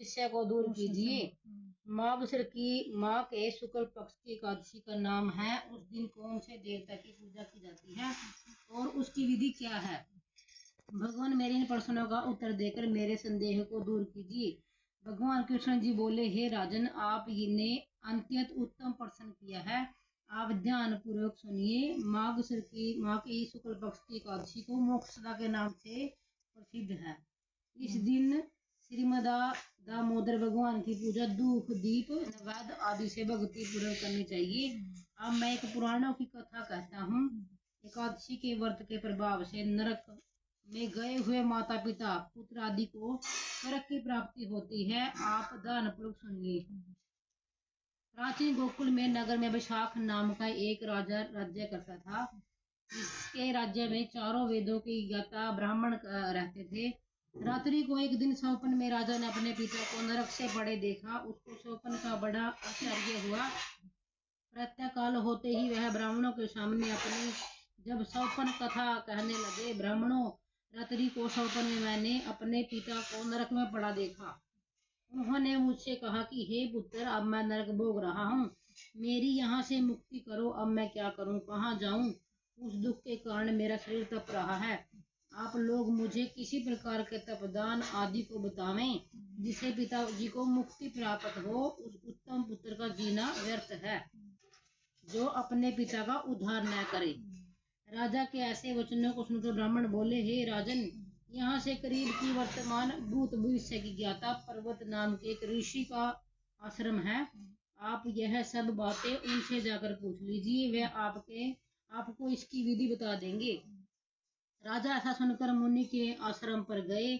शिष्य को दूर कीजिए। माघ के शुक्ल पक्ष की एकादशी का नाम है। उस दिन कौन से देवता की पूजा की जाती है और उसकी विधि क्या है? भगवान मेरे इन प्रश्नों का उत्तर देकर मेरे संदेह को दूर कीजिए। भगवान कृष्ण जी बोले, हे राजन, आप ने अत्यंत उत्तम प्रश्न किया है। आप ध्यान पूर्वक सुनिए। माघ के शुक्ल पक्ष की एकादशी को मोक्षदा के नाम से प्रसिद्ध है। इस दिन श्रीमदा दामोदर भगवान की पूजा धूप दीप नैवेद्य आदि से भक्ति पूर्वक करनी चाहिए। अब मैं एक पुराणों की कथा कहता हूँ। एकादशी के व्रत के प्रभाव से नरक में गए हुए माता पिता पुत्र आदि को नरक की प्राप्ति होती है। आप ध्यान पूर्वक सुनिए। प्राचीन गोकुल में नगर में वैशाख नाम का एक राजा राज्य करता था। इसके राज्य में चारों वेदों के ज्ञाता ब्राह्मण रहते थे। रात्रि को एक दिन स्वप्न में राजा ने अपने पिता को नरक से पड़े देखा। उसको स्वप्न का बड़ा आश्चर्य हुआ। प्रातःकाल होते ही वह ब्राह्मणों के सामने अपनी जब स्वप्न कथा कहने लगे। ब्राह्मणों, रात्रि को स्वप्न में मैंने अपने पिता को नरक में पड़ा देखा। उन्होंने मुझसे कहा कि हे पुत्र, अब मैं नरक भोग रहा हूँ, मेरी यहाँ से मुक्ति करो। अब मैं क्या करूँ, कहाँ जाऊँ? उस दुख के कारण मेरा शरीर तप रहा है। आप लोग मुझे किसी प्रकार के तपदान आदि को बतावें जिससे पिताजी को मुक्ति प्राप्त हो। उस उत्तम पुत्र का जीना व्यर्थ है जो अपने पिता का उद्धार न करे। राजा के ऐसे वचनों को सुनकर ब्राह्मण बोले, हे राजन, यहाँ से करीब की वर्तमान भूत भविष्य की ज्ञाता पर्वत नाम के एक ऋषि का आश्रम है। आप यह सब बातें उनसे जाकर पूछ लीजिए, वे आपको इसकी विधि बता देंगे। राजा ऐसा सुनकर मुनि के आश्रम पर गए।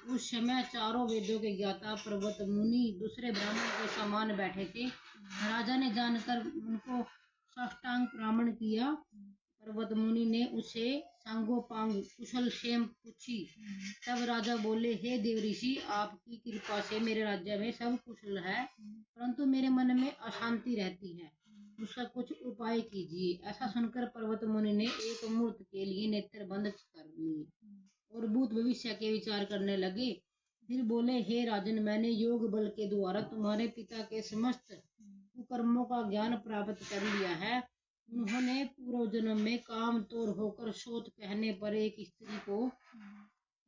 उस समय चारों वेदों के ज्ञाता पर्वत मुनि दूसरे ब्राह्मण के समान बैठे थे। राजा ने जानकर उनको साष्टांग प्रणाम किया। पर्वत मुनि ने उसे सांगोपांग कुशल क्षेम पूछी। तब राजा बोले, हे देवऋषि, आपकी कृपा से मेरे राज्य में सब कुशल है, परंतु मेरे मन में अशांति रहती है, उसका कुछ उपाय कीजिए। ऐसा सुनकर पर्वत मुनि ने एक मुहूर्त के लिए नेत्र बंद कर लिए और भूत भविष्य के विचार करने लगे। फिर बोले, हे राजन, मैंने योग बल के द्वारा तुम्हारे पिता के समस्त कुकर्मों का ज्ञान प्राप्त कर लिया है। उन्होंने पूर्व जन्म में काम तोड़ होकर शोथ कहने पर एक स्त्री को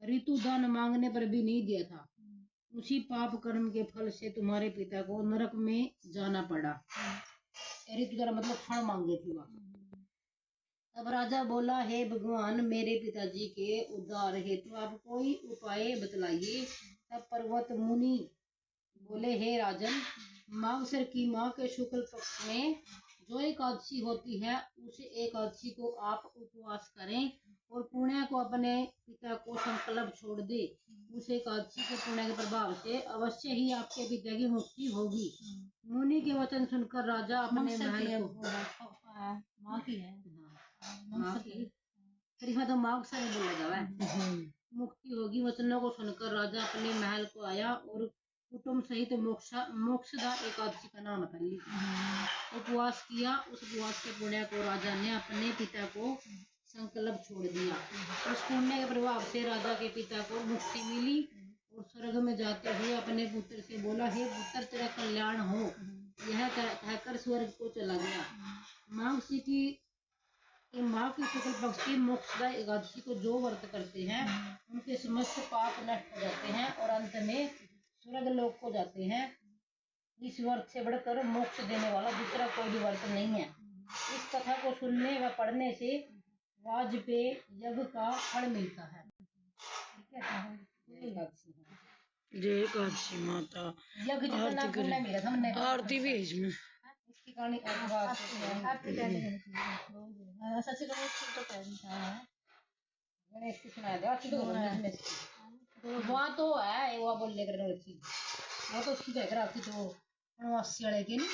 ऋतु दान मांगने पर भी नहीं दिया था। उसी पाप कर्म के फल से तुम्हारे पिता को नरक में जाना पड़ा। ऋतु दान मतलब फल मांगे थी वहां। तब राजा बोला, हे भगवान, मेरे पिताजी के उद्धार हेतु आप कोई उपाय बतलाइए। तब पर्वत मुनि बोले, हे राजन, माघ की माँ के शुक्ल पक्ष में जो एकादशी होती है, उस एकादशी को आप उपवास करें और पुण्य को अपने पिता को संकल्प छोड़ दे। उस एकादशी के पुण्य के प्रभाव से अवश्य ही आपके पिता की मुक्ति होगी। मुनि के वचन सुनकर राजा अपने महल को तो माघ से बोला जावा मुक्ति होगी। वचनों को सुनकर राजा अपने महल को आया और कुटुंब सहित मोक्षदा एकादशी का नाम कर लिया। उपवास किया। उस उपवास के पुण्य को राजा ने अपने पिता को संकल्प छोड़ दिया। उस पुण्य के प्रभाव से राजा के पिता को मुक्ति मिली और स्वर्ग में जाते हुए अपने पुत्र से बोला, हे पुत्र, तेरा कल्याण हो। यह कहकर स्वर्ग को चला गया। माघ की शुक्ल पक्ष की मोक्षदा एकादशी को जो व्रत करते हैं, उनके समस्त पाप नष्ट हो जाते हैं और अंत में स्वर्ग लोक को जाते हैं। इस व्रत से बढ़कर मोक्ष देने वाला दूसरा कोई भी व्रत नहीं है। इस कथा को सुनने व पढ़ने से वाजपेय यज्ञ का फल मिलता है। जय एकादशी माता आरती भी है इसमें। इसकी कहानी गणेश की सुना दे। वहाँ तो है, वो बोलने कर वो तो उसकी तो वनवासी वाले की नहीं।